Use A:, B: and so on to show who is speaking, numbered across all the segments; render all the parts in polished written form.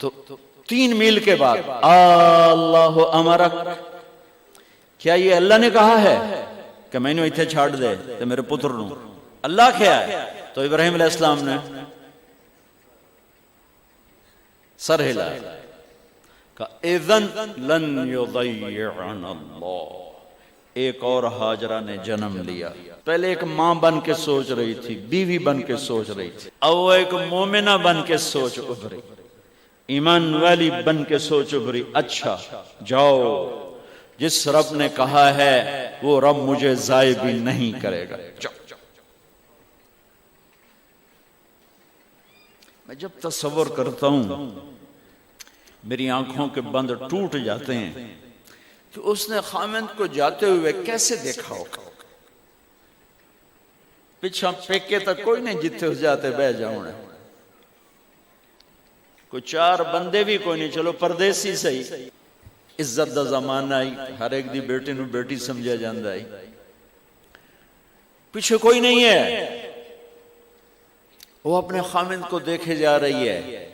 A: تو 3 میل کے بعد اللہ امرک، کیا یہ اللہ نے کہا ہے کہ میں نے اتنے چھاڑ دے تو میرے پتر نو؟ اللہ کیا ہے؟ تو ابراہیم علیہ السلام نے سر ہلا کہ اذن لن یضیعنا اللہ. ایک اور ہاجرہ نے جنم لیا. پہلے ایک ماں بن کے سوچ رہی تھی، بیوی بن کے سوچ رہی تھی، اب وہ ایک مومنہ بن کے سوچ ابھری، ایمان والی بن کے سوچ ابھری. اچھا جاؤ، جس رب نے کہا ہے وہ رب مجھے ضائع بھی نہیں کرے گا. جاؤ. میں جب تصور کرتا ہوں میری آنکھوں کے بند ٹوٹ جاتے ہیں کہ اس نے خاوند کو جاتے ہوئے کیسے دیکھا ہوگا. پچھا پیکے تک کوئی نہیں جتھے اس جاتے بہ جاؤں، کوئی 4 بندے بھی کوئی نہیں، چلو پردیسی سہی. عزت دا زمانہ آئی، ہر ایک دی بیٹی نو بیٹی سمجھا جاندہ آئی. پیچھے کوئی نہیں ہے، وہ اپنے خاوند کو دیکھے جا رہی ہے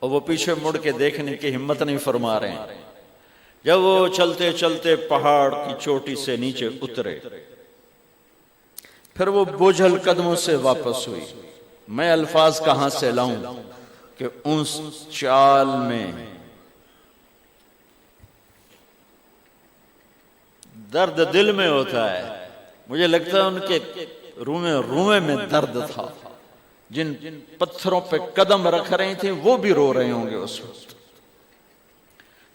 A: اور وہ پیچھے مڑ کے دیکھنے کی ہمت نہیں فرما رہے ہیں. جب وہ چلتے چلتے پہاڑ کی چوٹی سے نیچے اترے، پھر وہ بوجھل قدموں سے واپس ہوئی. میں الفاظ کہاں سے لاؤں کہ اس چال میں درد دل میں ہوتا ہے. مجھے لگتا ہے ان کے روئے میں درد تھا. جن پتھروں پہ قدم رکھ رہے تھے وہ بھی رو رہے ہوں گے اس وقت.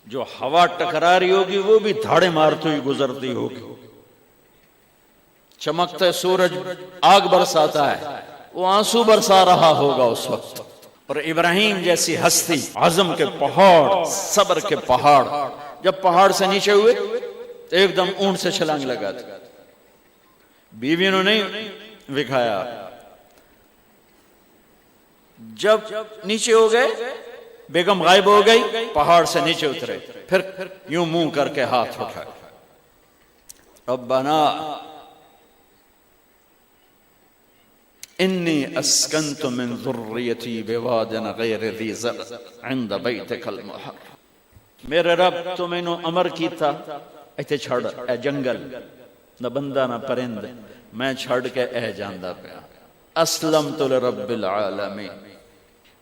A: جو ہوا ٹکرا رہی ہوگی وہ بھی دھاڑے مارتی ہوئی گزرتی ہوگی. چمکتا سورج آگ برساتا ہے، وہ آنسو برسا رہا ہوگا اس وقت. اور ابراہیم جیسی ہستی، عزم کے پہاڑ، صبر کے پہاڑ، جب پہاڑ سے نیچے ہوئے تو ایک دم اونٹ سے چھلانگ لگا دی. بیوی نے نہیں دکھایا. جب نیچے ہو گئے، بیگم غائب ہو گئی، پہاڑ سے نیچے اترے، پھر یوں منہ کر کے ہاتھ اٹھائے. ربنا انی اسکنت من ذریتی بواد غیر ذی زرع عند بیتک المحرم. میرے رب تو میں نے امر کی تھا ایتھے چھڑ، اے جنگل، نہ بندہ نہ پرند، میں چھڑ کے اے جاندہ پیا. اسلمت لرب العالمین.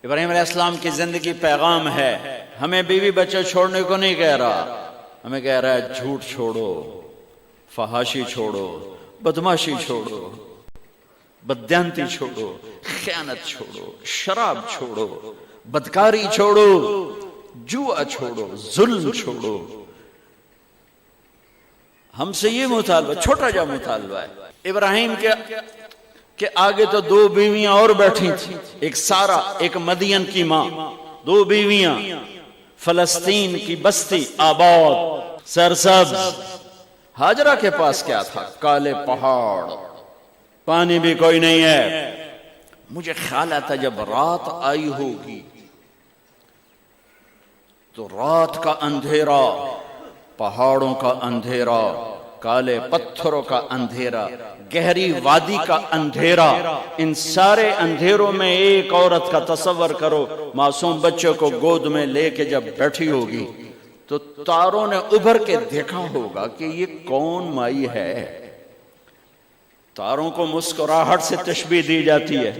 A: ابراہیم علیہ السلام کی زندگی پیغام ہے. ہمیں بیوی بچے چھوڑنے کو نہیں کہہ رہا، ہمیں کہہ رہا ہے جھوٹ چھوڑو، فحاشی چھوڑو، بدماشی چھوڑو، بددیانتی چھوڑو، خیانت چھوڑو، شراب چھوڑو، بدکاری چھوڑو، جوا چھوڑو، ظلم چھوڑو. ہم سے یہ مطالبہ، چھوٹا جا مطالبہ ہے. ابراہیم کے آگے تو 2 بیویاں اور بیٹھی تھیں، ایک سارا، ایک مدین کی ماں. 2 بیویاں، فلسطین کی بستی آباد، سرسبز. ہاجرہ کے پاس کیا تھا؟ کالے پہاڑ، پانی بھی کوئی نہیں ہے. مجھے خیال آتا جب رات آئی ہوگی تو رات کا اندھیرا، پہاڑوں کا اندھیرا، کالے پتھروں کا اندھیرا، گہری وادی کا اندھیرا، ان سارے اندھیروں میں ایک عورت کا تصور کرو، معصوم بچے کو گود میں لے کے جب بیٹھی ہوگی تو تاروں نے ابھر کے دیکھا ہوگا کہ یہ کون مائی ہے. تاروں کو مسکراہٹ سے تشبیہ دی جاتی ہے.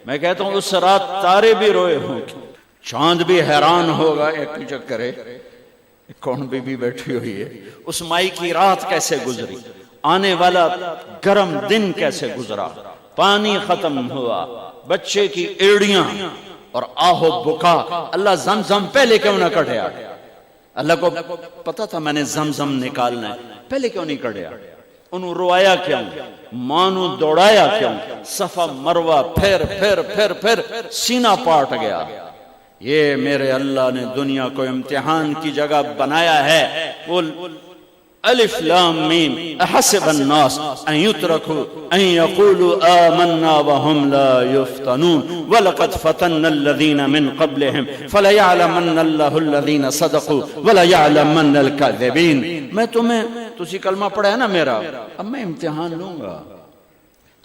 A: میں کہتا ہوں اس رات تارے بھی روئے ہوں گے، چاند بھی حیران ہوگا، ایک چکرے کون بی بی بیٹھی ہوئی ہے. اس مائی کی رات کیسے گزری، آنے والا گرم دن کیسے گزرا، پانی ختم ہوا، بچے کی ایڑیاں اور آہو بکا. اللہ زمزم پہلے کیوں نہ کڑھیا؟ اللہ کو پتا تھا میں نے زمزم نکالنا ہے، پہلے کیوں نہیں کڑھیا؟ انہوں روایا کیوں؟ مانو دوڑایا کیوں؟ صفا مروہ پھر پھر پھر پھر سینہ پاٹ گیا. یہ میرے اللہ نے دنیا کو امتحان کی جگہ بنایا ہے. قل الف لام میم احسب الناس ان يتركوا ان يقولوا آمنا وهم لا يفتنون ولقد فتنا الذين من قبلهم فليعلمن الله الذين صدقوا وليعلمن الكاذبين. میں تمہیں تسی کلمہ پڑھا ہے نا میرا، اب میں امتحان لوں گا.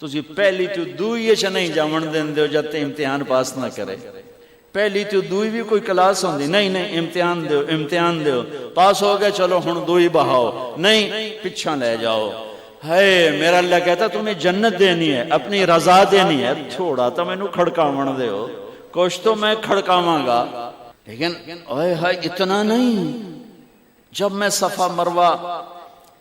A: تسی پہلی تو دوئیے چھ نہیں جامن دین دے جاتے امتحان پاس نہ کرے. پہلی تو دوئی بھی کوئی کلاس ہوندی نہیں امتحان دیو پاس ہو گئے چلو ہن دوئی بہاؤ نہیں پچھا لے جاؤ ہے میرا اللہ کہتا تمہیں جنت دینی ہے اپنی رضا دینی ہے تھوڑا تو میں نو کھڑکاون دے ہو کچھ تو میں کھڑکاواں گا لیکن اوئے ہائے اتنا نہیں جب میں صفا مروہ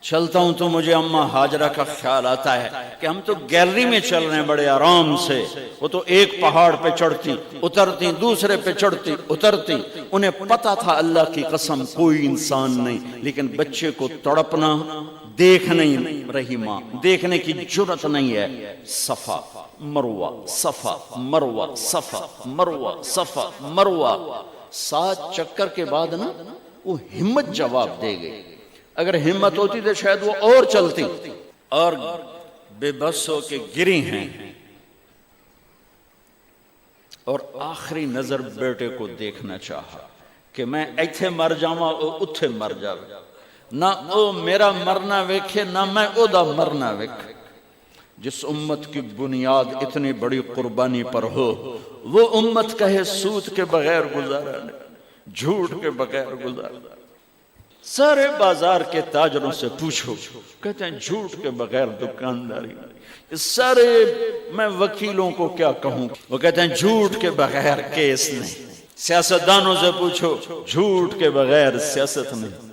A: چلتا ہوں تو مجھے اماں ہاجرہ کا خیال آتا ہے کہ ہم تو گیلری میں چل رہے ہیں بڑے آرام سے وہ تو ایک پہاڑ پہ چڑھتی اترتی دوسرے پہ چڑھتی اترتی انہیں پتا تھا اللہ کی قسم کوئی انسان نہیں لیکن بچے کو تڑپنا دیکھ نہیں رہی ماں دیکھنے کی جرت نہیں ہے صفا مروہ صفا مروہ صفا مروہ صفا مروہ 7 چکر کے بعد نا وہ ہمت جواب دے گئی اگر ہمت ہوتی تو شاید وہ اور چلتی اور بے بس ہو کے گری ہیں اور آخری نظر بیٹے کو دیکھنا چاہا کہ میں ایتھے مر جاواں او اتھے مر جاوے نہ او میرا مرنا ویکھے نہ میں او دا مرنا ویکھے جس امت کی بنیاد اتنی بڑی قربانی پر ہو وہ امت کہے سود کے بغیر گزارا نہیں جھوٹ کے بغیر گزارا سارے بازار کے تاجروں سے پوچھو کہتے ہیں جھوٹ کے بغیر دکانداری سارے میں وکیلوں کو کیا کہوں وہ کہتے ہیں جھوٹ کے بغیر کیس نہیں سیاستدانوں سے پوچھو جھوٹ کے بغیر سیاست نہیں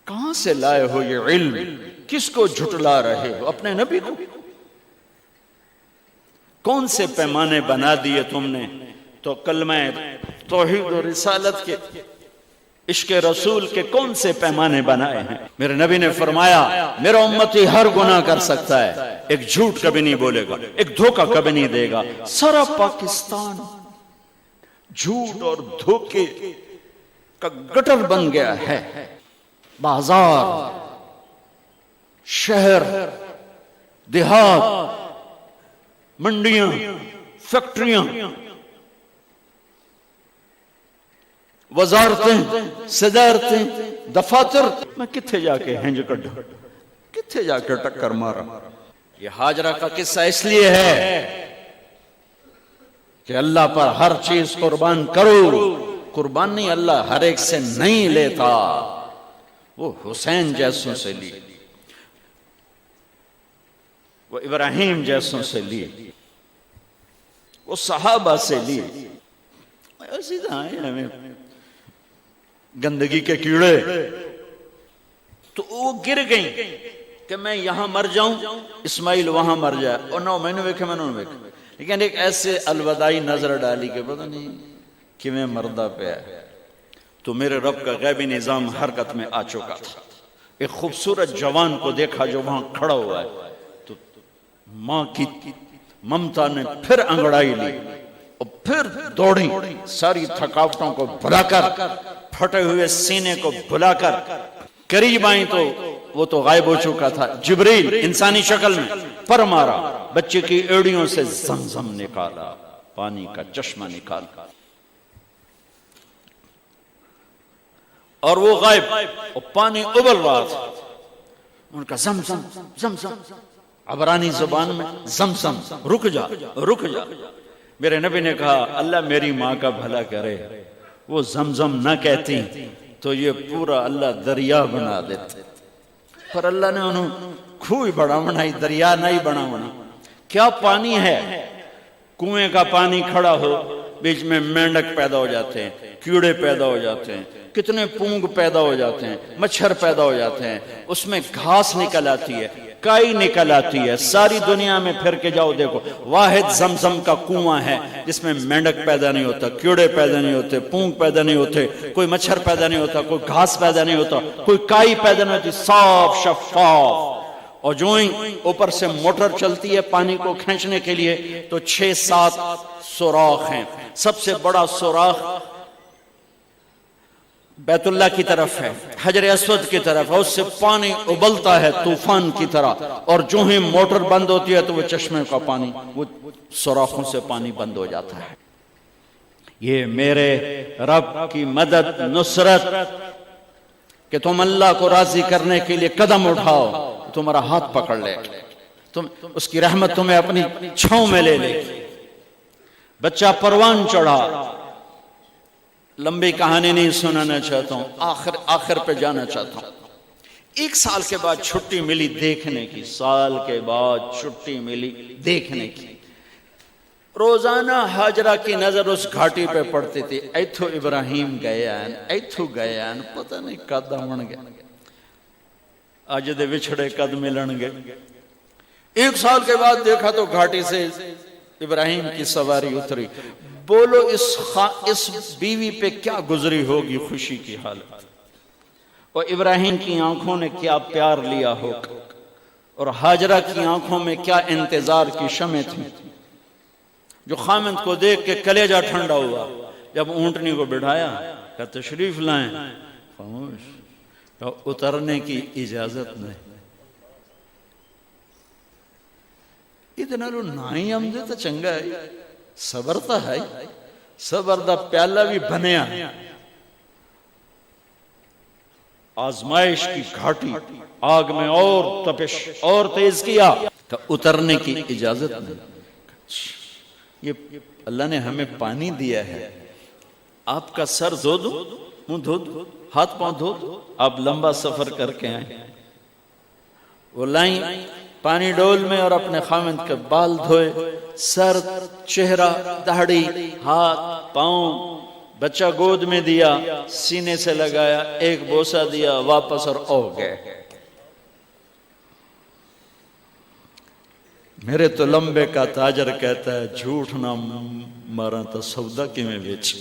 A: کہاں سے لائے ہو یہ علم کس کو جھٹلا رہے ہو اپنے نبی کو کون سے پیمانے بنا دیے تم نے تو کلمہ توحید و رسالت کے عشق رسول کے کون سے پیمانے بنائے ہیں میرے نبی نے فرمایا میرا امتی ہر گناہ کر سکتا ہے ایک جھوٹ کبھی نہیں بولے گا ایک دھوکہ کبھی نہیں دے گا سارا پاکستان جھوٹ اور دھوکے کا گٹر بن گیا ہے بازار شہر دیہات منڈیاں فیکٹریاں وزارتیں صدارتیں دفاتر میں کتھے جا کے ہنج کڈا کتھے جا کے ٹکر مارا یہ ہاجرہ کا قصہ اس لیے ہے کہ اللہ پر ہر چیز قربان کرو قربان نہیں اللہ ہر ایک سے نہیں لیتا وہ حسین جیسوں سے لی وہ ابراہیم جیسوں سے لی وہ صحابہ سے لی ایسی ہمیں گندگی کے کیڑے تو وہ گر گئیں کہ میں یہاں مر جاؤں اسماعیل وہاں مر جائے اور نو میں نے ویکھے لیکن ایک ایسے الوداعی نظر ڈالی کہ پتہ نہیں کہ میں مردہ پہ ہے تو میرے رب کا غیبی نظام حرکت میں آ چکا تھا ایک خوبصورت جوان کو دیکھا جو وہاں کھڑا ہوا ہے تو ماں کی ممتا نے پھر انگڑائی لی اور پھر دوڑی ساری تھکاوٹوں کو بھلا کر پھٹے ہوئے سینے کو بھلا کر قریب آئیں تو وہ تو غائب ہو چکا تھا جبریل انسانی شکل میں پر مارا بچے کی ایڑیوں سے زمزم نکالا پانی کا چشمہ نکالا اور وہ غائب اور پانی ابل رہا تھا ان کا زمزم زمزم عبرانی زبان میں زمزم رک جا رک جا میرے نبی نے کہا اللہ میری ماں کا بھلا کرے وہ زمزم نہ کہتی تو یہ پورا اللہ دریا بنا دیتے پر اللہ نے انہوں کھوئی بڑا بنائی دریا نہیں بنا بنا کیا پانی ہے کنویں کا پانی کھڑا ہو بیچ میں مینڈک پیدا ہو جاتے ہیں کیڑے پیدا ہو جاتے ہیں کتنے پونگ پیدا ہو جاتے ہیں مچھر پیدا ہو جاتے ہیں اس میں گھاس نکل آتی ہے کائی نکل آتی ہے ساری دنیا میں پھر کے جاؤ دیکھو واحد زمزم کا کنواں ہے جس میں مینڈک پیدا نہیں ہوتا کیڑے پیدا نہیں ہوتے پونگ پیدا نہیں ہوتے کوئی مچھر پیدا نہیں ہوتا کوئی گھاس پیدا نہیں ہوتا کوئی کائی پیدا نہیں ہوتی صاف شفاف اور جو ہی اوپر سے موٹر چلتی ہے پانی کو کھینچنے کے لیے تو 6-7 سوراخ ہیں سب سے بڑا سوراخ بیت اللہ کی طرف ہے حجر اسود کی طرف ہے اس سے پانی ابلتا ہے طوفان کی طرح اور جو ہی موٹر بند ہوتی ہے تو وہ چشمے کا پانی وہ سوراخوں سے پانی بند ہو جاتا ہے یہ میرے رب کی مدد نصرت کہ تم اللہ کو راضی کرنے کے لیے قدم اٹھاؤ تمہارا ہاتھ پکڑ لے تم اس کی رحمت تمہیں اپنی چھاؤں میں لے لے بچہ پروان چڑھا. لمبی کہانی نہیں سنانا چاہتا ہوں, آخر پہ جانا چاہتا ہوں. 1 سال کے بعد چھٹی ملی دیکھنے کی, سال کے بعد چھٹی ملی دیکھنے کی. روزانہ ہاجرہ کی نظر اس گھاٹی پہ پڑتی تھی. ایتھو ابراہیم گیا پتہ نہیں کد بن گیا, اج دے وچھڑے کد ملن گے. 1 سال کے بعد دیکھا تو گھاٹی سے ابراہیم کی سواری اتری. بولو اس بیوی پہ کیا گزری ہوگی خوشی کی حالت, اور ابراہیم کی آنکھوں نے کیا پیار لیا ہوگا, اور ہاجرہ کی آنکھوں میں کیا انتظار کی شمع تھی, جو خامند کو دیکھ کے کلیجہ ٹھنڈا ہوا. جب اونٹنی کو بٹھایا کہ تشریف لائیں, خاموش, کہ اترنے کی اجازت نہیں. اتنا لو نائی ہم دے تو چنگا ہے, صبر تا ہے, صبر دا پیالہ بھی بنیا. آزمائش کی گھاٹی, آگ میں اور تپش اور تیز کیا کہ اترنے کی اجازت نہیں. یہ اللہ نے ہمیں پانی دیا ہے, آپ کا سر دھو دو, منہ دھو دو, ہاتھ پاؤں دھو دو, آپ لمبا سفر کر کے آئیں. وہ لائیں پانی ڈول میں اور اپنے خامند کے بال دھوئے, سر, چہرہ, داڑھی, ہاتھ, پاؤں. بچہ گود میں دیا, سینے سے لگایا, ایک بوسہ دیا, واپس اور او گئے. میرے تو لمبے کا تاجر کہتا ہے جھوٹ نہ مارا تو سودا کی میں بیچ.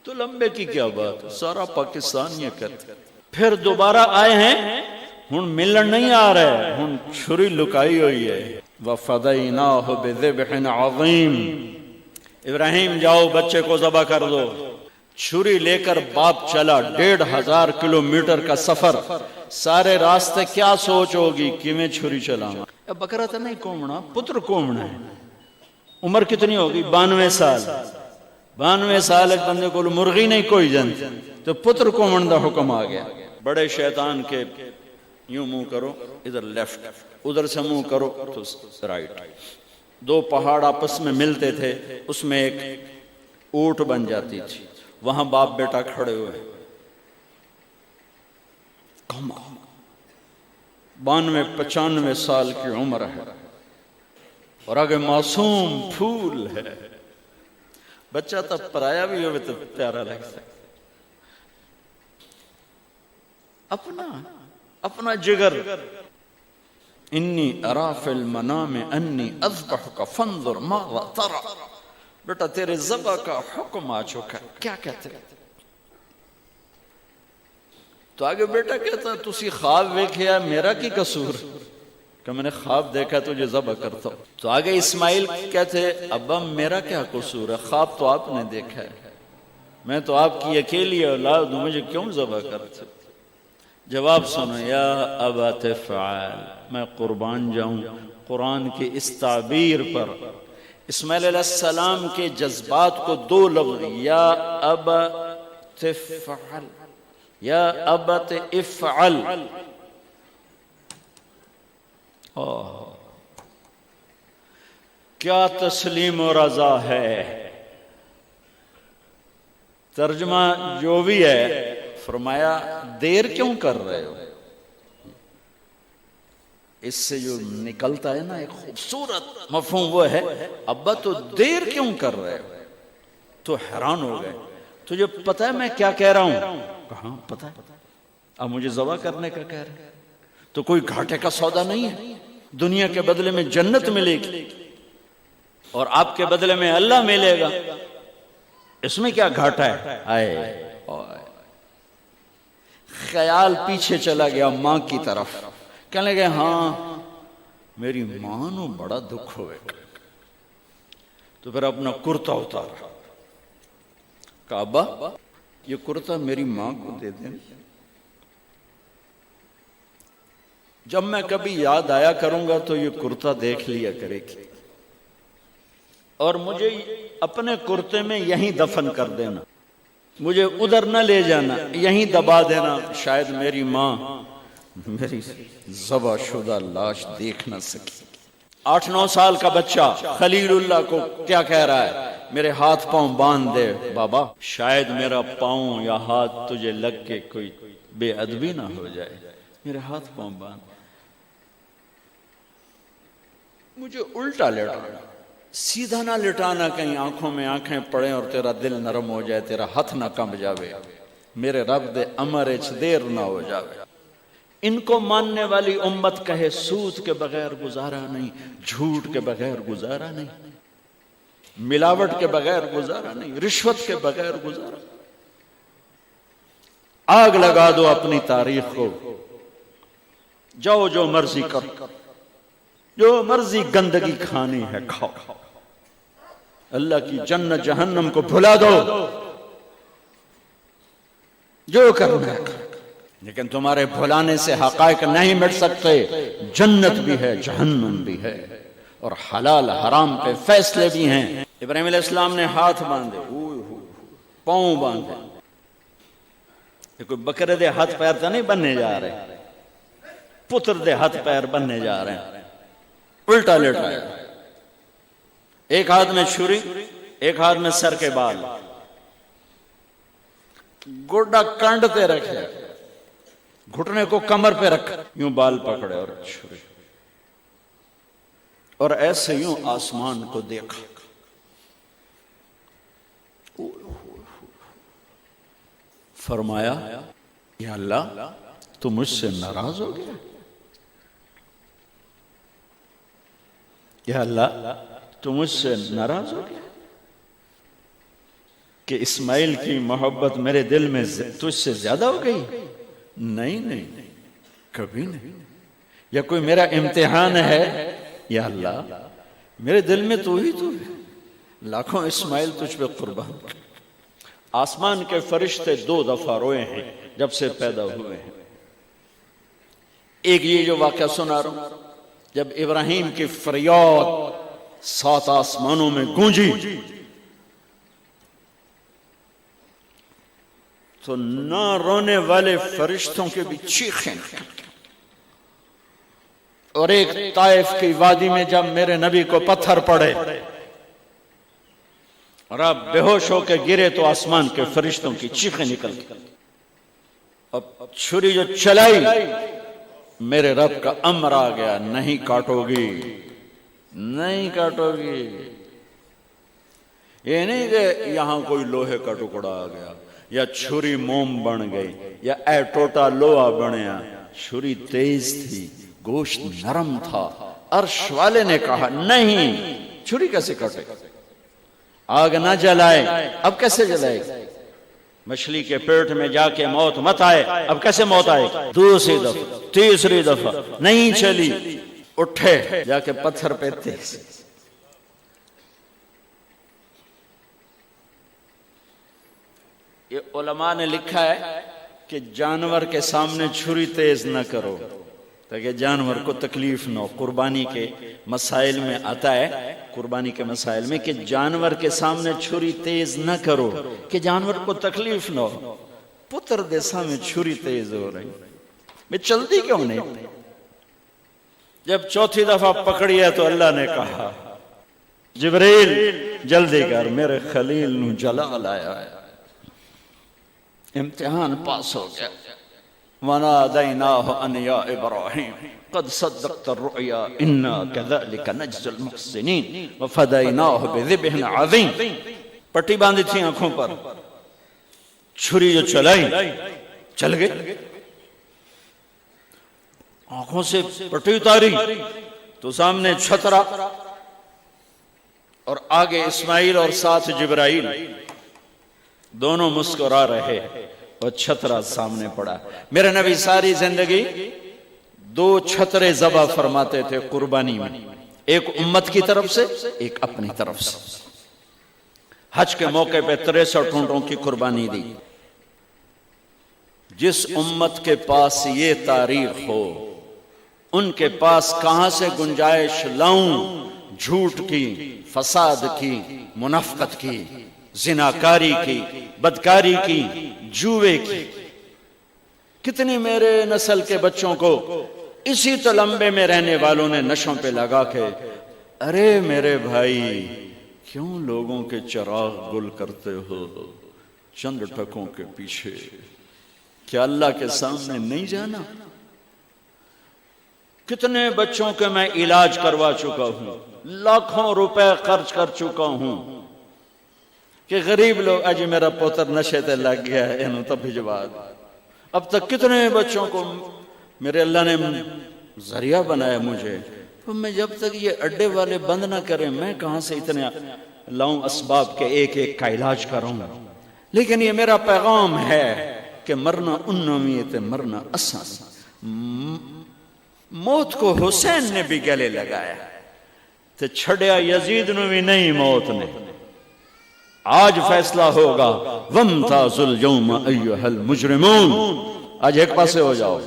A: تو لمبے کی کیا بات, سارا پاکستان یہ کرتا. پھر دوبارہ آئے ہیں, ہن ملن نہیں آ رہے, ہن چھری لکائی ہوئی ہے. وَفَدَيْنَاهُ بِذِبْحٍ عَظِيمٍ. ابراہیم جاؤ بچے کو ذبح کر دو. چھری لے کر باپ چلا, 1500 کلومیٹر کا سفر. سارے راستے کیا سوچ ہوگی کہ میں چھری چلاؤں. بکرا تو نہیں کومنا, پتر کومنا ہے. عمر کتنی ہوگی, 92 سال. 92 سال ایک بندے کو مرغی نہیں کوئی جنت, تو پتر کومن دا حکم آ گیا. بڑے شیطان کے یوں منہ کرو, ادھر لیفٹ, ادھر سے منہ کرو تو رائٹ. 2 پہاڑ آپس میں ملتے تھے, اس میں ایک اونٹ بن جاتی تھی. وہاں باپ بیٹا کھڑے ہوئے. 92-95 سال کی عمر ہے, اور آگے معصوم پھول ہے. بچہ تب پرایا بھی ہوئے تو پیارا لگتا ہے. اپنا جگر. انی ارا فی المنام انی اذبحک فانظر ماذا ترى. بیٹا تیرے ذبح کا حکم آ چکا ہے, کیا کہتے ہیں؟ تو آگے بیٹا کہتا تسی خواب ویکھیا, میرا کی قصور کہ میں نے خواب دیکھا تجھے ذبح کرتا ہوں. تو آگے اسماعیل کہتے ابا میرا کیا قصور ہے, خواب تو آپ نے دیکھا ہے, میں تو آپ کی اکیلی اولاد ہوں, مجھے کیوں ذبح کرتے؟ جواب سنو, یا ابا تفعل, میں قربان جاؤں قرآن کی اس تعبیر پر. اسماعیل علیہ السلام کے جذبات کو 2 لفظ, یا ابا تفعل, یا ابت افعل. کیا تسلیم و رضا ہے. ترجمہ جو بھی ہے, فرمایا دیر کیوں کر رہے ہو. اس سے جو نکلتا ہے نا ایک خوبصورت مفہوم, وہ ہے ابا تو دیر کیوں کر رہے ہو. تو حیران ہو گئے, تجھے پتہ ہے میں کیا کہہ رہا ہوں؟ کہاں پتہ ہے, اب مجھے ذبح کرنے کا کہہ رہے. تو کوئی گھاٹے کا سودا نہیں ہے, دنیا کے بدلے میں جنت ملے گی اور آپ کے بدلے میں اللہ ملے گا, اس میں کیا گھاٹا ہے. آئے خیال پیچھے چلا گیا ماں کی طرف. کہنے لگے ہاں میری ماں نو بڑا دکھ ہوئے. تو پھر اپنا کرتا اتارا, کعبہ یہ کرتا میری ماں کو دے دیں, جب میں کبھی یاد آیا کروں گا تو یہ کرتا دیکھ لیا کرے گی, اور مجھے اپنے کرتے میں یہیں دفن کر دینا, مجھے ادھر نہ لے جانا, یہیں دبا دینا. شاید میری ماں میری ذبح شدہ لاش دیکھ نہ سکی. 8-9 سال کا بچہ خلیل اللہ کو کیا کہہ رہا ہے؟ میرے ہاتھ پاؤں باندھ دے بابا، شاید میرا پاؤں یا ہاتھ تجھے لگ کے کوئی بے ادبی نہ ہو جائے، میرے ہاتھ پاؤں باندھ۔ مجھے الٹا لٹانا، سیدھا نہ لٹانا، کہیں آنکھوں میں آنکھیں پڑیں اور تیرا دل نرم ہو جائے، تیرا ہاتھ نہ کمب جاوے، میرے رب دے امر اچ دیر نہ ہو جاوے۔ ان کو ماننے والی امت کہے سود کے بغیر گزارا نہیں، جھوٹ کے بغیر گزارا نہیں، ملاوٹ کے بغیر گزارا نہیں، رشوت کے بغیر گزارا۔ آگ لگا دو اپنی تاریخ کو، جاؤ جو مرضی کرو، جو مرضی گندگی کھانی ہے کھاؤ، اللہ کی جنت جہنم کو بھلا دو، جو کرنا ہے، لیکن تمہارے بھلانے سے حقائق نہیں مٹ سکتے۔ جنت بھی ہے، جہنم بھی ہے، اور حلال حرام پہ فیصلے بھی ہیں۔ ابراہیم علیہ السلام نے ہاتھ باندھے، پاؤں باندھے، یہ کوئی بکرے دے ہاتھ پیر تو نہیں بننے جا رہے، پتر دے ہاتھ پیر بننے جا رہے ہیں۔ الٹا لٹایا، ایک ہاتھ میں چھری، ایک ہاتھ میں سر کے بال، گوڈا کنڈ پہ رکھے، گھٹنے کو کمر پہ رکھ، یوں بال پکڑے اور چھری، اور ایسے یوں آسمان کو دیکھا۔ فرمایا یا اللہ تو مجھ سے ناراض ہو گیا؟ یا اللہ تو مجھ سے ناراض ہو گیا کہ اسماعیل کی محبت میرے دل میں تجھ سے زیادہ ہو گئی؟ نہیں نہیں، کبھی نہیں۔ یا کوئی میرا امتحان ہے؟ یا اللہ میرے دل میں تو ہی تو ہے، لاکھوں اسماعیل تجھ پہ قربان۔ آسمان کے فرشتے 2 دفعہ روئے ہیں جب سے پیدا ہوئے ہیں۔ ایک یہ جو واقعہ سنا رہا ہوں، جب ابراہیم کی فریاد 7 آسمانوں میں گونجی تو نہ رونے والے فرشتوں کے بھی چیخیں، اور ایک طائف کی وادی میں جب میرے نبی کو پتھر پڑے اور آپ بے ہوش ہو کے گرے تو آسمان کے فرشتوں کی چیخیں نکل گئی۔ اب چھری جو چلائی، میرے رب کا امر آ گیا، نہیں کاٹو گی، نہیں کاٹو گی۔ یہ نہیں کہ یہاں کوئی لوہے کا ٹکڑا آ گیا، یا چھری موم بن گئی، یا اے ٹوٹا لوہا بنیا۔ چھری تیز تھی، گوشت نرم تھا۔ عرش والے نے کہا نہیں، چھری کیسے کٹے؟ آگ نہ جلائے، اب کیسے جلائے؟ مچھلی کے پیٹ میں جا کے موت مت آئے، اب کیسے موت آئے؟ دوسری دفعہ، تیسری دفعہ نہیں چلی، اٹھے جا کے پتھر پہ تیز۔ یہ علماء نے لکھا ہے کہ جانور کے سامنے چھری تیز نہ کرو تاکہ جانور کو تکلیف نہ ہو۔ قربانی کے مسائل میں آتا ہے، قربانی کے مسائل میں، کہ جانور کے سامنے چھری تیز نہ کرو کہ جانور کو تکلیف نہ ہو۔ پتر دے سامنے چھری تیز ہو رہی، میں چلتی کیوں نہیں؟ جب چوتھی دفعہ پکڑی ہے تو اللہ نے کہا جبریل جلدی کر، میرے خلیل نو جلال آیا ہے۔ امتحان پاس ہو گیا۔ وَنَادَيْنَاهُ أَنْ يَا إِبْرَاهِيمُ قَدْ صَدَّقْتَ الرُّؤْيَا إِنَّا كَذَلِكَ نَجْزِي الْمُحْسِنِينَ وَفَدَيْنَاهُ بِذِبْحٍ عَظِيمٍ۔ پٹی باندھی تھی آنکھوں پر، چھری جو چلائی چل گئی، آنکھوں سے پٹی اتاری تو سامنے چھترا، اور آگے اسماعیل اور ساتھ جبرائیل، دونوں مسکرا رہے اور چھترا سامنے پڑا۔ میرے نبی ساری زندگی 2 چھترے ذبح فرماتے تھے قربانی میں، ایک امت کی طرف سے، ایک اپنی طرف سے۔ حج کے موقع پہ 63 اونٹوں کی قربانی دی۔ جس امت کے پاس یہ تاریخ ہو، ان کے پاس کہاں سے گنجائش لاؤں جھوٹ کی، فساد کی، منافقت کی، زناکاری کی، بدکاری کی، جوے کی۔ کتنی میرے نسل کے بچوں کو اسی تلمبے میں رہنے والوں نے نشوں پہ لگا کے، ارے میرے بھائی کیوں لوگوں کے چراغ گل کرتے ہو چند ٹکوں کے پیچھے؟ کیا اللہ کے سامنے نہیں جانا؟ کتنے بچوں کے میں علاج کروا چکا ہوں، لاکھوں روپے خرچ کر چکا ہوں کہ غریب لوگ اج میرا پوتر نشے تے لگ گیا ہے انہوں تو بھجوا دو۔ اب تک کتنے بچوں کو میرے اللہ نے ذریعہ بنایا مجھے، تو میں جب تک یہ اڈے والے بند نہ کریں میں کہاں سے اتنے لاؤں اسباب کے ایک ایک کا علاج کروں؟ لیکن یہ میرا پیغام ہے کہ مرنا انمیت مرنا اساس۔ موت کو حسین نے بھی گلے لگایا تو چھڑیا یزید نو بھی نہیں موت نے۔ آج فیصلہ ہوگا وَامْتَازُوا الْيَوْمَ أَيُّهَا الْمُجْرِمُونَ، آج ایک پاسے ہو جاؤ۔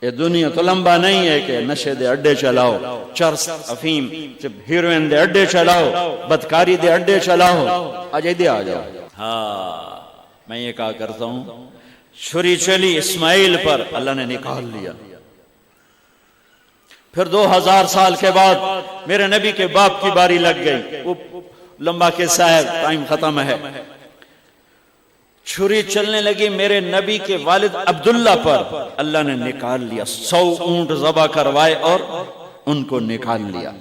A: یہ دنیا تو لمبا نہیں ہے کہ نشے دے اڈے چلاؤ، چرس افیم ہیروئن دے اڈے چلاؤ، بدکاری دے اڈے چلاؤ، آج ایدے آ جاؤ۔ ہاں میں یہ کہا کرتا ہوں، چھری چلی اسماعیل پر، اللہ نے نکال لیا۔ پھر 2000 سال کے بعد میرے نبی کے باپ کی باری لگ گئی، وہ لمبا قصہ ہے، ٹائم ختم ہے۔ چھری چلنے لگی میرے نبی کے والد عبداللہ پر، اللہ نے نکال لیا۔ 100 اونٹ ذبح کروائے اور ان کو نکال لیا،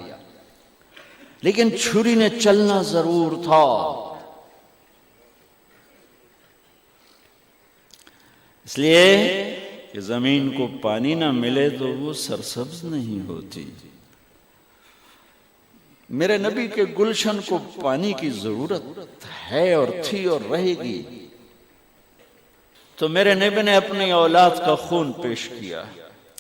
A: لیکن چھری نے چلنا ضرور تھا۔ اس لیے کہ زمین کو پانی نہ ملے تو وہ سرسبز نہیں ہوتی۔ میرے نبی کے گلشن کو پانی کی ضرورت ہے اور تھی اور رہے گی، تو میرے نبی نے اپنی اولاد کا خون پیش کیا،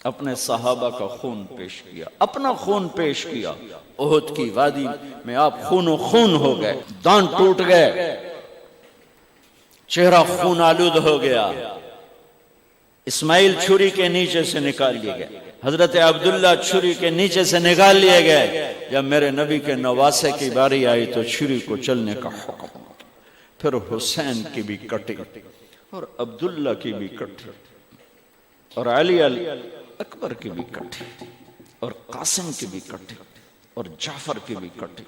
A: اپنے صحابہ کا خون پیش کیا، اپنا خون پیش کیا۔ احد کی وادی میں آپ خون و خون ہو گئے، دانت ٹوٹ گئے، چہرہ خون آلود ہو گیا۔ اسماعیل چھری کے نیچے سے نکال لیے گئے، حضرت عبداللہ چھری کے نیچے سے نکال لیے گئے۔ جب میرے نبی کے نواسے کی باری آئی تو چھری کو چلنے کا حکم، پھر حسین کی بھی کٹی اور عبداللہ کی بھی کٹی اور علی اکبر کی بھی کٹی اور قاسم کی بھی کٹی اور جعفر کی بھی کٹی،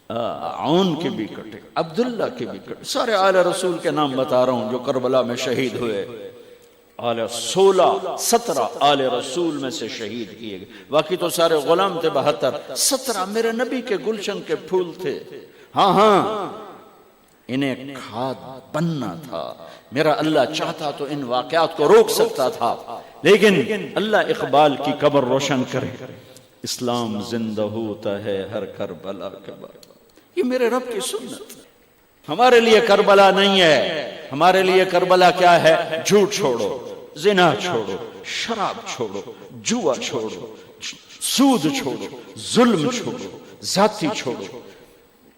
A: عون کی بھی کٹی، عبداللہ کی بھی کٹی۔ سارے آل رسول کے نام بتا رہا ہوں جو کربلا میں شہید ہوئے۔ 17 آل رسول میں سے شہید کیے گئے، باقی تو سارے غلام تھے 72، 17 میرے نبی کے گلشن کے پھول تھے۔ ہاں انہیں کھاد بننا تھا۔ میرا اللہ چاہتا تو ان واقعات کو روک سکتا تھا، لیکن اللہ اقبال کی قبر روشن کرے، اسلام زندہ ہوتا ہے ہر کربلا کے بعد۔ یہ میرے رب کی سنت۔ ہمارے لیے کربلا نہیں ہے، ہمارے لیے کربلا کیا ہے؟ جھوٹ چھوڑو، زنا چھوڑو، شراب چھوڑو، جوا چھوڑو، سود چھوڑو، ظلم چھوڑو، ذاتی چھوڑو،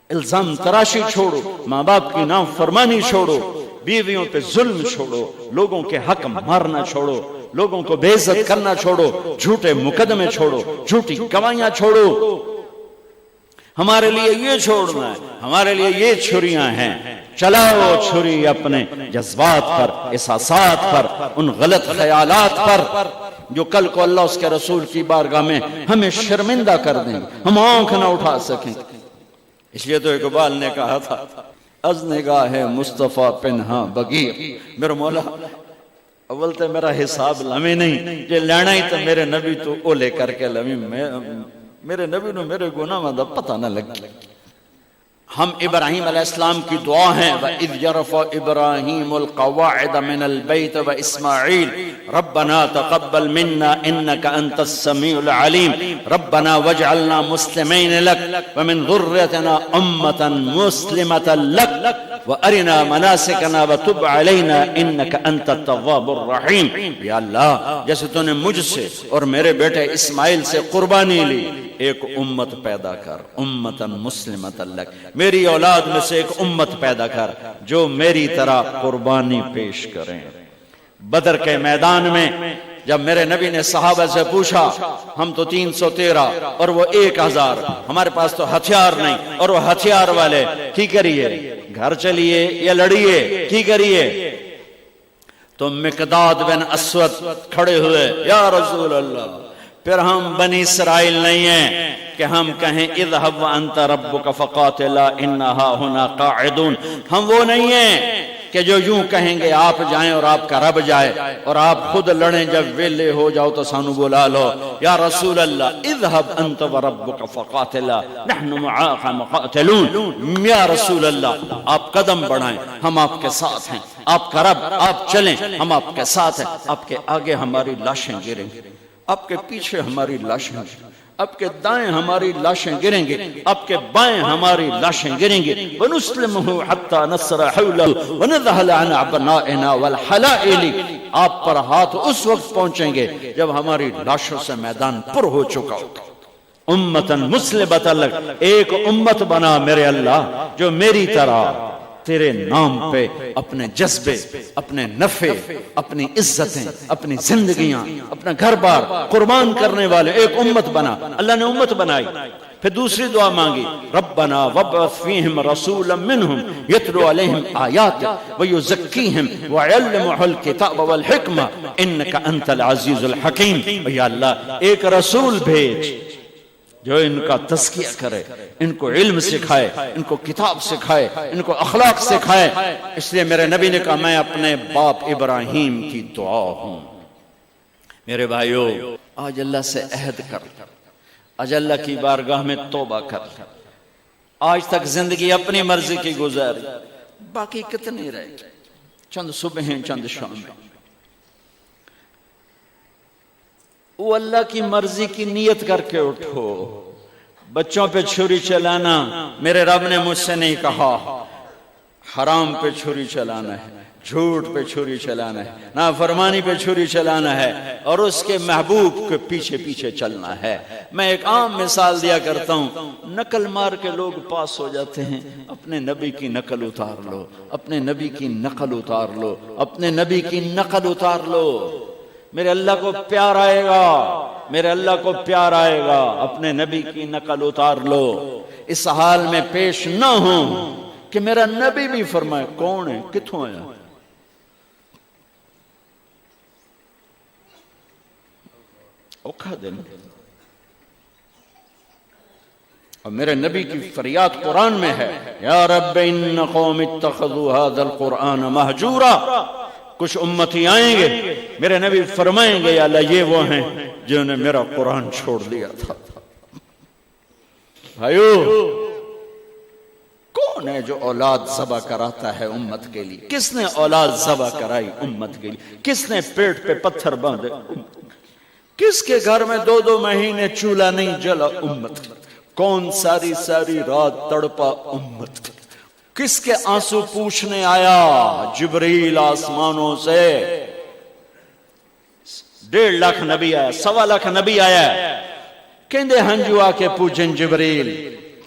A: الزام تراشی چھوڑو، ماں باپ کی نافرمانی چھوڑو، بیویوں پہ ظلم چھوڑو، لوگوں کے حق مارنا چھوڑو، لوگوں کو بے عزت کرنا چھوڑو، جھوٹے مقدمے چھوڑو، جھوٹی گواہیاں چھوڑو۔ ہمارے لیے یہ چھوڑنا ہے، ہمارے لیے یہ چھریاں ہیں۔ چلاؤ چھری اپنے جذبات پر، احساسات پر، ان غلط خیالات پر جو کل کو اللہ اس کے رسول کی بارگاہ میں ہمیں شرمندہ کر دیں، ہم آنکھ نہ اٹھا سکیں۔ اس لیے تو اقبال نے کہا تھا، از نگاہ مصطفیٰ پنہاں بغیر۔ میرے مولا اول تو میرا حساب لمے نہیں، یہ لینا ہی تو میرے نبی تو اولے کر کے لمے، میرے نبی نو میرے گناہ میں پتہ نہ لگے۔ ہم ابراہیم علیہ السلام کی دعا ہیں، وَإِذْ يَرْفَعُ إِبْرَاهِيمُ الْقَوَاعِدَ مِنَ الْبَيْتِ وَإِسْمَاعِيلُ رَبَّنَا تَقَبَّلْ مِنَّا إِنَّكَ أَنْتَ السَّمِيعُ الْعَلِيمُ رَبَّنَا وَاجْعَلْنَا مُسْلِمَيْنِ لَكَ وَمِنْ ذُرِّيَّتِنَا أُمَّةً مُسْلِمَةً لَكَ وَأَرِنَا مَنَاسِكَنَا وَتُبْ عَلَيْنَا إِنَّكَ أَنْتَ التَّوَّابُ الرَّحِيمُ۔ یا اللہ جیسے تو نے مجھ سے اور میرے بیٹے اسماعیل سے قربانی لی، ایک امت پیدا کر، امتاً مسلمۃ لک، میری اولاد میں سے ایک امت پیدا کر جو میری طرح قربانی پیش کریں۔ بدر کے میدان میں جب میرے نبی نے صحابہ سے پوچھا، ہم تو 313 اور وہ 1000، ہمارے پاس تو ہتھیار نہیں اور وہ ہتھیار والے، کی کریے؟ گھر چلیے یا لڑیے، کی کریے؟ تو مقداد بن اسود کھڑے ہوئے، یا رسول اللہ، پھر ہم بنی اسرائیل نہیں ہیں کہ ہم کہیں اذهب وانت ربک فقاتلا انا هاهنا قاعدون. ہم وہ نہیں ہیں کہ جو یوں کہیں گے آپ جائیں اور آپ کا رب جائے، اور آپ خود لڑیں، جب ویلے ہو جاؤ تو سانو بلا لو. یا رسول اللہ اذهب انت وربک فقاتلا نحن معاک مقاتلون. یا رسول اللہ آپ قدم بڑھائیں، ہم آپ کے ساتھ ہیں. آپ کا رب، آپ چلیں، ہم آپ کے ساتھ ہیں. آپ کے آگے ہماری لاشیں گریں گے، آپ کے پیچھے ہماری لاشیں گریں گے، آپ کے دائیں ہماری لاشیں گریں گے، آپ کے بائیں ہماری لاشیں گریں گے. وَنُسْلِمُهُ حَتَّى نَصْرَ حَوْلَهُ وَنَذْهَلَ عَنْ أَبْنَائِنَا وَالْحَلَائِلِ. آپ پر ہاتھ اس وقت پہنچیں گے جب ہماری لاشوں سے میدان پر ہو چکا ہوگا. امتاً مسلمۃ لک، ایک امت بنا میرے اللہ جو میری طرح تیرے نام پہ اپنے جذبے، اپنے نفع، اپنی عزتیں، اپنی زندگیاں، اپنا گھر بار قربان کرنے والے ایک امت بنا. اللہ نے امت بنائی. پھر دوسری دعا مانگی، ربنا وابعث فیہم رسولا منہم یتلو علیہم آیاتک ویزکیہم ویعلمہم الکتاب والحکمہ انک انت العزیز الحکیم. یا اللہ ایک رسول بھیج جو ان کا تزکیہ کرے، ان کو علم سکھائے، ان کو کتاب سکھائے، ان کو اخلاق سکھائے. اس لیے میرے نبی نے کہا میں اپنے باپ ابراہیم کی دعا ہوں. میرے بھائیو، آج اللہ سے عہد کر، آج اللہ کی بارگاہ میں توبہ کر. آج تک زندگی اپنی مرضی کی گزاری، باقی کتنی رہ گئی؟ چند صبحیں، چند شامیں. وہ اللہ کی مرضی کی نیت کر کے اٹھو. بچوں پہ چھری چلانا میرے رب نے مجھ سے نہیں کہا. حرام پہ چھری چلانا ہے، جھوٹ پہ چھری چلانا ہے، نافرمانی پہ چھری چلانا ہے، اور اس کے محبوب کے پیچھے پیچھے چلنا ہے. میں ایک عام مثال دیا کرتا ہوں، نقل مار کے لوگ پاس ہو جاتے ہیں. اپنے نبی کی نقل اتار لو، اپنے نبی کی نقل اتار لو، اپنے نبی کی نقل اتار لو. میرے اللہ کو پیار آئے گا، میرے اللہ کو پیار آئے گا. اپنے نبی کی نقل اتار لو. اس حال میں پیش نہ ہو کہ میرا نبی بھی فرمائے کون ہے، کتھوں آیا. اوکھا دن. اور میرے نبی کی فریاد قرآن میں ہے، یا رب ان قوم اتخذوا هذا القرآن مہجورا. کچھ امتی آئیں گے، میرے نبی فرمائیں گے یا اللہ یہ وہ ہیں جنہوں نے میرا قرآن چھوڑ دیا تھا. بھائیو، کون ہے جو اولاد ذبح کراتا ہے امت کے لیے؟ کس نے اولاد ذبح کرائی امت کے لیے؟ کس نے پیٹ پہ پتھر باندھے؟ کس کے گھر میں 2 مہینے چولہا نہیں جلا امت؟ کون ساری ساری رات تڑپا امت؟ کس کے آنسو پوچھنے آیا؟ جبریل آسمانوں سے. 1.5 لاکھ نبی آیا، 1.25 لاکھ نبی آیا. کہندے ہنجو آ کے پوچھیں جبریل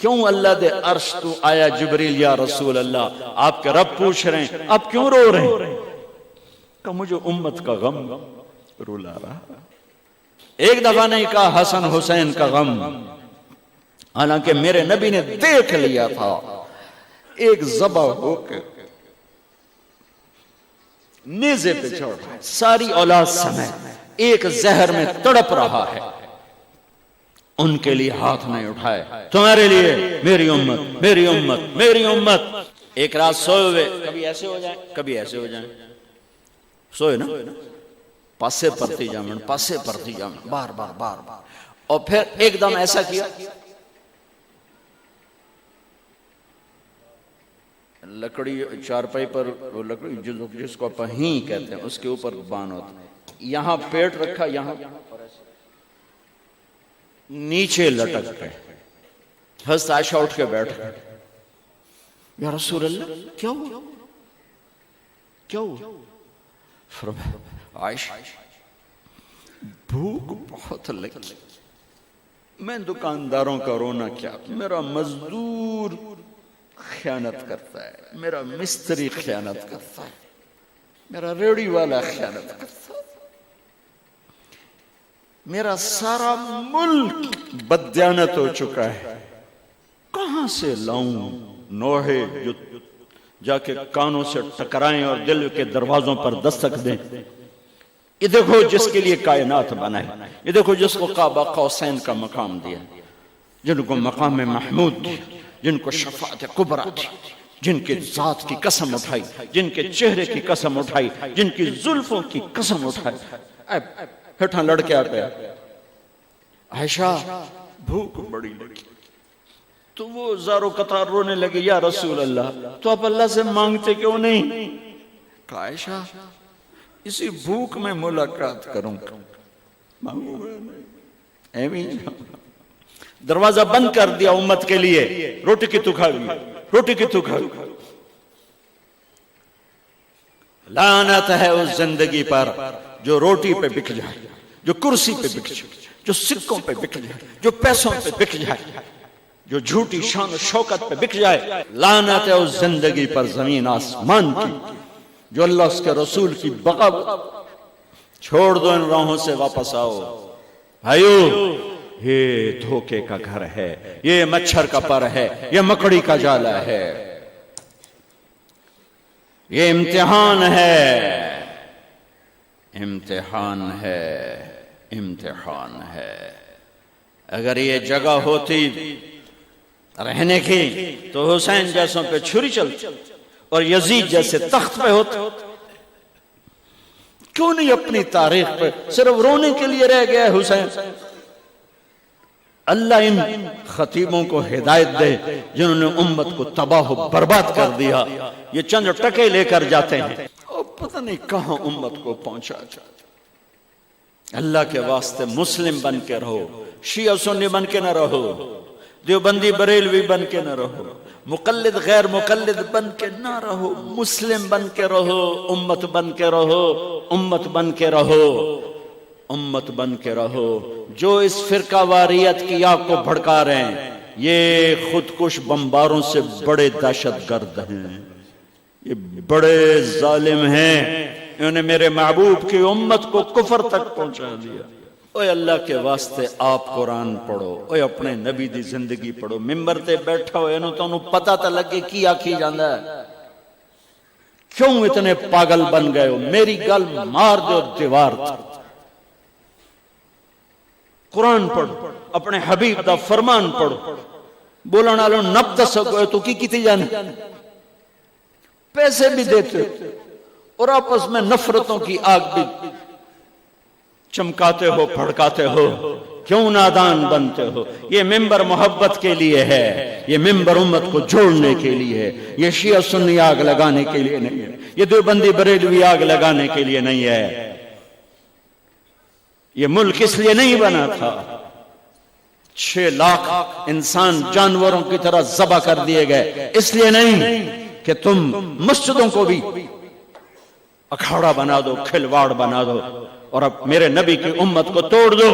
A: کیوں اللہ دے عرش تو آیا جبریل یا رسول اللہ آپ کے رب پوچھ رہے ہیں آپ کیوں رو رہے ہیں؟ کہ مجھے امت کا غم رولا رہا. ایک دفعہ نہیں کہا حسن حسین کا غم، حالانکہ میرے نبی نے دیکھ لیا تھا ایک ذبح ہو کے نیزے پہ چڑھ رہا ہے، ساری اولاد سمیت ایک زہر میں تڑپ رہا ہے. ان کے لیے ہاتھ نہیں اٹھائے. تمہارے لیے میری امت، میری امت، میری امت. ایک رات سوئے ہوئے، کبھی ایسے ہو جائیں کبھی ایسے ہو جائیں، سوئے نا، پاسے پرتی جامن، پاسے پرتی جامن، بار بار بار بار. اور پھر ایک دم ایسا کیا، لکڑی چارپائی پر، وہ لکڑی جس کو پہیں کہتے ہیں، اس کے اوپر بان ہوتا ہے، یہاں پیٹ رکھا، یہاں نیچے لٹک گئے. حضرت عائشہ اٹھ کے بیٹھ گئے، یا رسول اللہ کیا ہوا، کیا ہوا؟ فرمایا عائشہ بھوک بہت لگی، میں دکانداروں کا رونا کیا، میرا مزدور خیانت کرتا ہے، میرا مستری خیانت کرتا ہے، میرا ریڑی والا خیانت کرتا ہے، میرا سارا ملک بددیانت ہو چکا ہے، کہاں سے لاؤں نوحے جو جا کے کانوں سے ٹکرائیں اور دل کے دروازوں پر دستک دیں. یہ دیکھو جس کے لیے کائنات بنا ہے، یہ دیکھو جس کو قاب قوسین کا مقام دیا، جن کو مقام محمود دیا، جن کو شفاعت کبریٰ دی، جن کے ذات کی قسم اٹھائی، جن کے چہرے کی قسم اٹھائی، جن کی زلفوں کی قسم اٹھائی. ہٹھاں لڑکے آ گیا، عائشہ بھوک بڑی لگی. تو وہ زارو قطار رونے لگے، یا رسول اللہ تو آپ اللہ سے مانگتے کیوں نہیں؟ کہا عائشہ اسی بھوک میں ملاقات کروں گا، مانگوں گا نہیں. دروازہ بند کر دیا امت کے لیے. روٹی کی تو کھا گئی، روٹی کی تو کھا گئی. لعنت ہے اس زندگی پر جو روٹی پہ بک جائے، جو کرسی پہ بک جائے، جو سکوں پہ بک جائے، جو پیسوں پہ بک جائے، جو جھوٹی شان و شوکت پہ بک جائے. لعنت ہے اس زندگی پر زمین آسمان کی جو اللہ اس کے رسول کی بغاوت. چھوڑ دو ان راہوں سے، واپس آؤ بھائیو. یہ دھوکے کا گھر ہے، یہ مچھر کا پر ہے، یہ مکڑی کا جالا ہے، یہ امتحان ہے، امتحان ہے، امتحان ہے. اگر یہ جگہ ہوتی رہنے کی تو حسین جیسوں پہ چھری چلتی اور یزید جیسے تخت پہ ہوتے. کیوں نہیں اپنی تاریخ پہ صرف رونے کے لیے رہ گیا حسین؟ اللہ ان خطیبوں کو ہدایت دے جنہوں نے امت کو تباہ و برباد کر دیا. یہ چند ٹکے لے کر جاتے ہیں اور پتہ نہیں کہاں امت کو پہنچا جاتے. اللہ کے واسطے مسلم بن کے رہو، شیعہ سنی بن کے نہ رہو، دیوبندی بریلوی بن کے نہ رہو، مقلد غیر مقلد بن کے نہ رہو، مسلم بن کے رہو، امت بن کے رہو، امت بن کے رہو، امت بن کے رہو. جو اس فرقہ واریت کی آگ کو بھڑکا رہے ہیں یہ خودکش بمباروں سے بڑے دہشت گرد ہیں، یہ بڑے ظالم ہیں. انہوں نے میرے محبوب کی امت کو کفر تک پہنچا دیا. اوے اللہ کے واسطے آپ قرآن پڑھو، اوے اپنے نبی دی زندگی پڑھو. ممبر تے بیٹھا ہو انہوں تو انہوں پتہ تا لگے کی آکھی جاندہ ہے. کیوں اتنے پاگل بن گئے ہو؟ میری گل مار دو دیوار تھا. قرآن پڑھو، اپنے حبیب دا فرمان پڑھو. بولنا لو نب دس گئے تو کی تھی جانے، پیسے بھی دیتے اور آپس میں نفرتوں کی آگ بھی چمکاتے ہو، پھڑکاتے ہو. کیوں نادان بنتے ہو؟ یہ ممبر محبت کے لیے ہے، یہ ممبر امت کو جوڑنے کے لیے ہے. یہ شیعہ سنی آگ لگانے کے لیے نہیں ہے، یہ دیوبندی بریلوی آگ لگانے کے لیے نہیں ہے. یہ ملک اس لیے نہیں بنا تھا. 6 لاکھ انسان جانوروں کی طرح ذبح کر دیے گئے اس لیے نہیں کہ تم مسجدوں کو بھی اکھاڑا بنا دو، کھلواڑ بنا دو اور اب میرے نبی کی امت کو توڑ دو.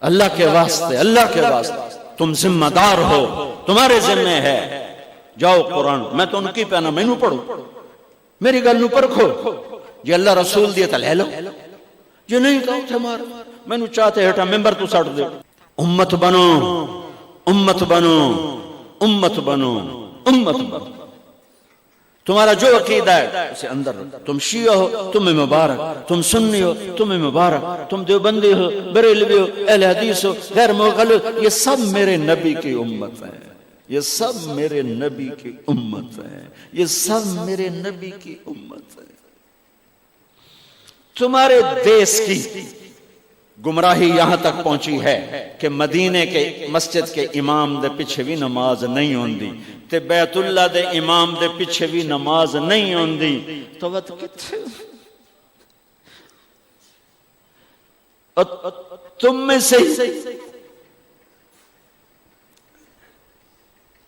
A: اللہ کے واسطے، اللہ کے واسطے تم ذمہ دار ہو، تمہارے ذمہ ہے. جاؤ قرآن، میں تو ان کی پہنا میں نو پڑھوں، میری گل نو پرکھو. جی اللہ رسول دیتا لے لو، جو نہیں تو تھے مار. میں نو چاہتے ہٹا ممبر تو ساڑھ دے. امت بنو، امت بنو، امت بنو، امت بنو. تمہارا جو عقیدہ ہے اسے اندر. تم شیعہ ہو تمہیں مبارک، تم سنی ہو تمہیں مبارک، تم دیوبندی ہو، بریلوی ہو، اہل حدیث ہو، غیر مغلط، یہ سب میرے نبی کی امت ہے. یہ سب میرے نبی کی امت ہے، یہ سب میرے نبی کی امت ہے. تمہارے دیس کی گمراہی یہاں تک پہنچی ہے کہ مدینے کے مسجد کے امام دے پیچھے بھی نماز نہیں ہوندی تے بیت اللہ دے امام دے پیچھے بھی نماز نہیں ہوندی. تو وقت کتھے تم میں سے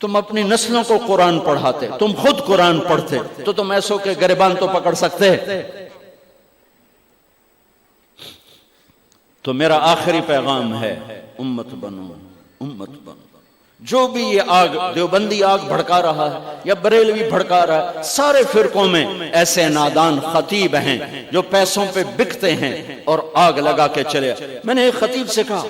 A: تم اپنی نسلوں کو قرآن پڑھاتے، تم خود قرآن پڑھتے تو تم ایسوں کے گریبان تو پکڑ سکتے. تو میرا آخری پیغام ہے امت بنو، امت بنو. جو بھی یہ آگ دیوبندی آگ بھڑکا رہا ہے یا بریلوی بھڑکا رہا ہے، سارے فرقوں میں ایسے نادان خطیب ہیں جو پیسوں پہ بکتے ہیں اور آگ لگا کے چلے. میں نے ایک خطیب سے کہا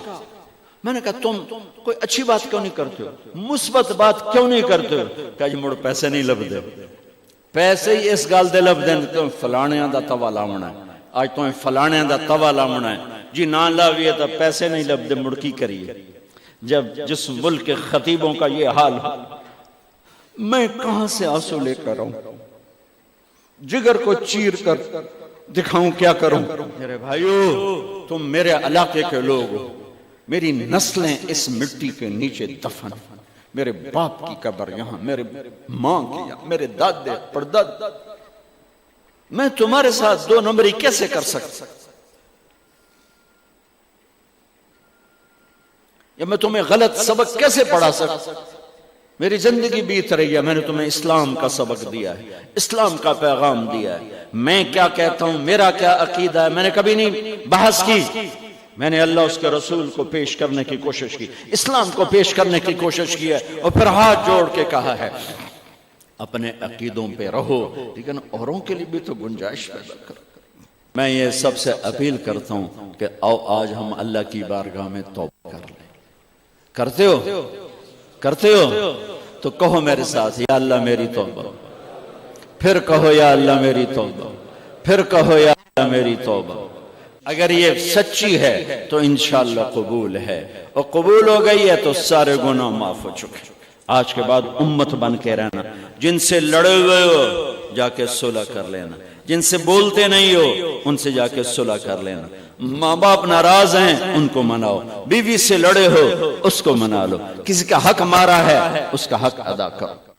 A: میں نے کہا تم کوئی اچھی بات کیوں نہیں کرتے ہو، مثبت بات کیوں نہیں کرتے ہو؟ کہا جی مڑ پیسے نہیں لبدے، پیسے ہی اس گل دے لبدے تم فلانیاں دا توا لاونا ہے، آج تمہیں فلانیاں دا توا لاونا ہے جی، نہ لاویے تو پیسے نہیں لبدے، مڑ کی کریے؟ جب جس ملک کے خطیبوں کا یہ حال ہو، میں کہاں سے آنسو لے کر آؤں، جگر کو چیر کر دکھاؤں کیا کروں؟ میرے بھائیو، تم میرے علاقے کے لوگ ہو، میری نسلیں اس مٹی کے نیچے دفن، میرے باپ کی قبر یہاں، میرے ماں کی یہاں، میرے دادے پرداد، میں تمہارے ساتھ دو نمبری کیسے کر سکتا؟ یا میں تمہیں غلط سبق کیسے پڑھا سکتا؟ میری زندگی بیت رہی ہے، میں نے تمہیں اسلام کا سبق دیا ہے، اسلام کا پیغام دیا ہے، میں کیا کہتا ہوں، میرا کیا عقیدہ ہے، میں نے کبھی نہیں بحث کی، میں نے اللہ اس کے رسول کو پیش کرنے کی کوشش کی، اسلام کو پیش کرنے کی کوشش کی ہے، اور پھر ہاتھ جوڑ کے کہا ہے اپنے عقیدوں پہ رہو، لیکن اوروں کے لیے بھی تو گنجائش پیدا کرو۔ میں یہ سب سے اپیل کرتا ہوں کہ آؤ آج ہم اللہ کی بارگاہ میں توبہ کر لیں۔ کرتے ہو؟ کرتے ہو؟ تو کہو میرے ساتھ، یا اللہ میری توبہ، پھر کہو یا اللہ میری توبہ، پھر کہو یا اللہ میری توبہ۔ اگر یہ سچی ہے تو انشاءاللہ قبول ہے، اور قبول ہو گئی ہے تو سارے گناہ معاف ہو چکے۔ آج کے بعد امت بن کے رہنا، جن سے لڑے ہوئے ہو جا کے صلح کر لینا، جن سے بولتے نہیں ہو ان سے جا کے صلح کر لینا، ماں باپ ناراض ہیں ان کو مناؤ، بیوی سے لڑے ہو اس کو منا لو، کسی کا حق مارا ہے اس کا حق ادا کرو۔